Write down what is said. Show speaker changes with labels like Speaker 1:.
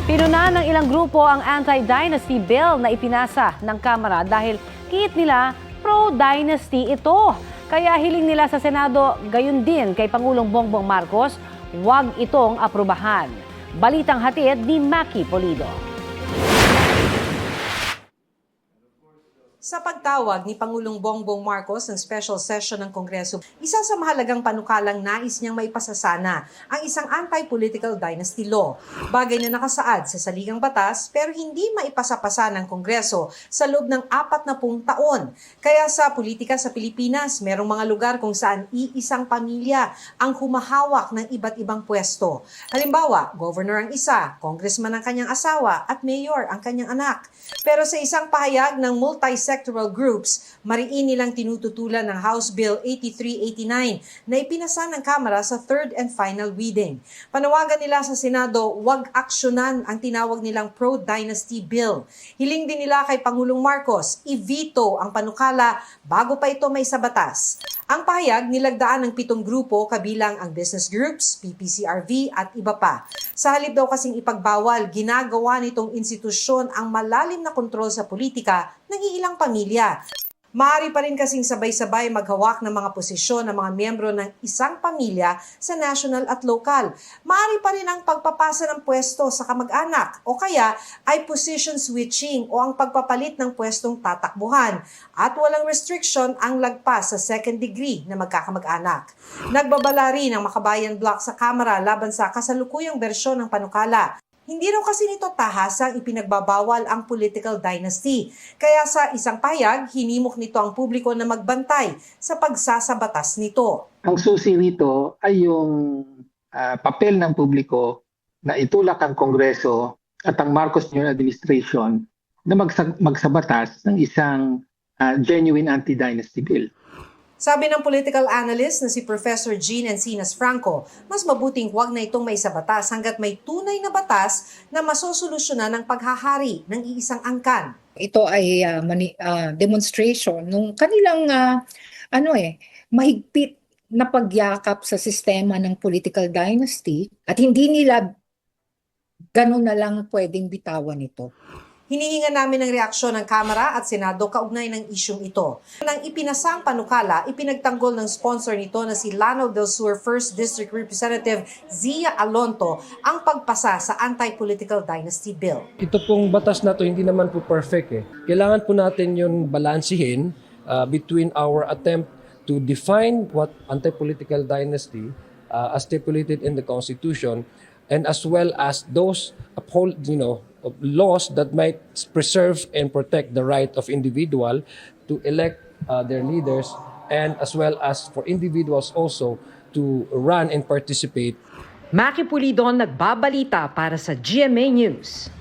Speaker 1: Pinuna ng ilang grupo ang anti-dynasty bill na ipinasa ng Kamara dahil kiit nila pro-dynasty ito. Kaya hiling nila sa Senado, gayon din kay Pangulong Bongbong Marcos, huwag itong aprubahan. Balitang hatid ni Maki Polido.
Speaker 2: Sa pagtawag ni Pangulong Bongbong Marcos ng special session ng Kongreso, isa sa mahalagang panukalang nais niyang maipasasana ang isang anti-political dynasty law. Bagay na nakasaad sa saligang batas pero hindi maipasapasa ng Kongreso sa loob ng 40 taon. Kaya sa politika sa Pilipinas, merong mga lugar kung saan iisang pamilya ang humahawak ng iba't ibang pwesto. Halimbawa, governor ang isa, congressman ang kanyang asawa at mayor ang kanyang anak. Pero sa isang pahayag ng multi-sectoral groups, mariin nilang tinututulan ng House Bill 8389 na ipinasa ng Kamara sa third and final reading. Panawagan nila sa Senado, huwag aksyonan ang tinawag nilang pro-dynasty bill. Hiling din nila kay Pangulong Marcos, i-veto ang panukala bago pa ito may sa batas. Ang pahayag nilagdaan ng 7 grupo kabilang ang business groups, PPCRV at iba pa. Sa halip daw kasing ipagbawal, ginagawa nitong institusyon ang malalim na kontrol sa politika ng iilang pamilya. Maaari pa rin kasing sabay-sabay maghawak ng mga posisyon ng mga miyembro ng isang pamilya sa national at local. Maaari pa rin ang pagpapasa ng pwesto sa kamag-anak o kaya ay position switching o ang pagpapalit ng pwestong tatakbuhan. At walang restriction ang lagpas sa second degree na magkakamag-anak. Nagbabala rin ang Makabayan Bloc sa Kamara laban sa kasalukuyang bersyon ng panukala. Hindi raw kasi nito tahasang ipinagbabawal ang political dynasty. Kaya sa isang pahayag, hinimok nito ang publiko na magbantay sa pagsasabatas nito.
Speaker 3: Ang susi nito ay yung papel ng publiko na itulak ang Kongreso at ang Marcos Jr. administration na magsabatas ng isang genuine anti-dynasty bill.
Speaker 2: Sabi ng political analyst na si Professor Jean Encinas Franco, mas mabuting huwag na itong may sabatas hanggat may tunay na batas na masosolusyonan ng paghahari ng iisang angkan.
Speaker 4: Ito ay demonstration nung kanilang mahigpit na pagyakap sa sistema ng political dynasty at hindi nila ganun na lang pwedeng bitawan ito.
Speaker 2: Hinihinga namin ng reaksyon ng Kamara at Senado kaugnay ng isyung ito. Nang ipinasang panukala, ipinagtanggol ng sponsor nito na si Lanao del Sur 1st District Representative Zia Alonto ang pagpasa sa anti-political dynasty bill.
Speaker 5: Ito pong batas na to hindi naman po perfect eh. Kailangan po natin yung balansihin between our attempt to define what anti-political dynasty as stipulated in the Constitution and as well as those laws that might preserve and protect the right of individual to elect their leaders and as well as for individuals also to run and participate.
Speaker 2: Maki Pulido nagbabalita para sa GMA News.